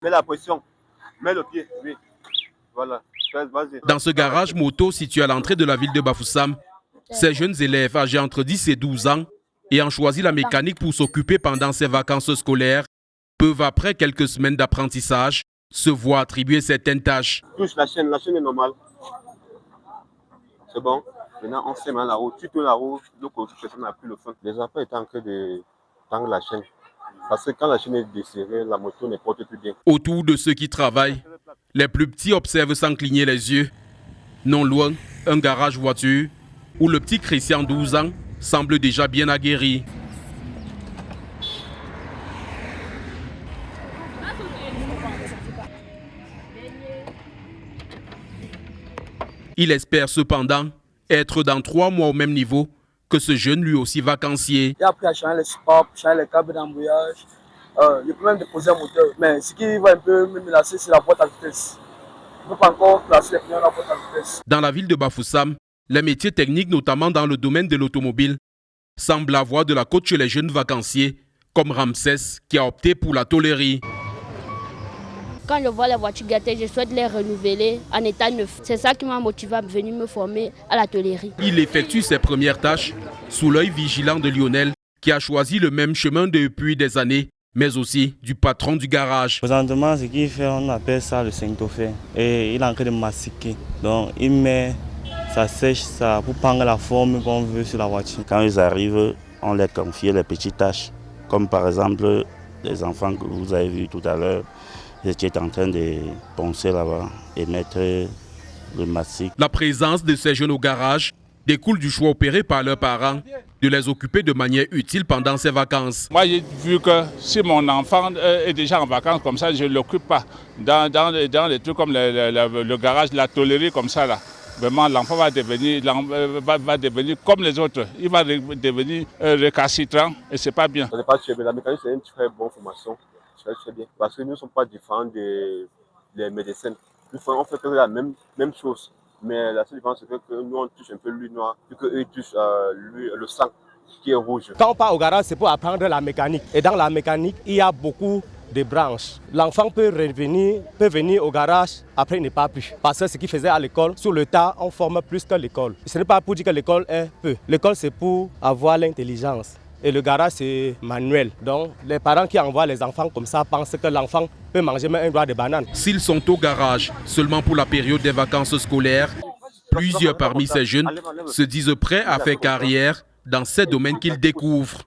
Mets la pression, mets le pied, oui. Voilà, vas-y. Dans ce garage moto situé à l'entrée de la ville de Bafoussam, ces jeunes élèves âgés entre 10 et 12 ans ayant choisi la mécanique pour s'occuper pendant ces vacances scolaires peuvent, après quelques semaines d'apprentissage, se voir attribuer certaines tâches. Touche la chaîne est normale. C'est bon. Maintenant, on sait la roue. Tu tournes la roue, donc personne n'a plus le fond. Les enfants étaient en train de tendre la chaîne. Parce que quand la chaîne est desserrée, la moto ne porte plus bien. Autour de ceux qui travaillent, les plus petits observent sans cligner les yeux. Non loin, un garage voiture où le petit Christian, 12 ans, semble déjà bien aguerri. Il espère cependant être dans 3 mois au même niveau que ce jeune lui aussi vacancier. J'ai appris à changer les supports, changer les câbles d'embouillage. Je peux même déposer un moteur. Mais ce qui va un peu me menacer, c'est la boîte à vitesse. Je ne peux pas encore placer les pneus dans la boîte à vitesse. Dans la ville de Bafoussam, les métiers techniques, notamment dans le domaine de l'automobile, semblent avoir de la cote chez les jeunes vacanciers, comme Ramsès, qui a opté pour la tôlerie. Quand je vois les voitures gâtées, je souhaite les renouveler en état neuf. C'est ça qui m'a motivé à venir me former à la tôlerie. Il effectue ses premières tâches sous l'œil vigilant de Lionel, qui a choisi le même chemin depuis des années, mais aussi du patron du garage. Présentement, ce qu'il fait, on appelle ça le saint-ophé. Et il est en train de massiquer. Donc, il met ça sèche ça pour prendre la forme qu'on veut sur la voiture. Quand ils arrivent, on leur confie les petites tâches, comme par exemple les enfants que vous avez vus tout à l'heure. Ils étaient en train de poncer là-bas et mettre le mastic. La présence de ces jeunes au garage découle du choix opéré par leurs parents de les occuper de manière utile pendant ces vacances. Moi, j'ai vu que si mon enfant est déjà en vacances comme ça, je ne l'occupe pas dans des trucs comme le garage, la tôlerie comme ça là. Vraiment, l'enfant va devenir comme les autres. Il va devenir récalcitrant et ce n'est pas bien. La mécanique, c'est une très bonne formation. Très bien. Parce que nous ne sommes pas différents des médecins. On fait la même chose. Mais la seule différence, c'est que nous, on touche un peu l'huile noire, puis qu'eux touchent le sang qui est rouge. Quand on part au garage, c'est pour apprendre la mécanique. Et dans la mécanique, il y a beaucoup de branches. L'enfant peut venir au garage, après il n'est pas plus. Parce que ce qu'il faisait à l'école, sur le tas, on forme plus que l'école. Ce n'est pas pour dire que l'école est peu. L'école, c'est pour avoir l'intelligence. Et le garage, c'est manuel. Donc, les parents qui envoient les enfants comme ça pensent que l'enfant peut manger même un doigt de banane. S'ils sont au garage seulement pour la période des vacances scolaires, plusieurs parmi ces jeunes se disent prêts à faire carrière dans ces domaines qu'ils découvrent.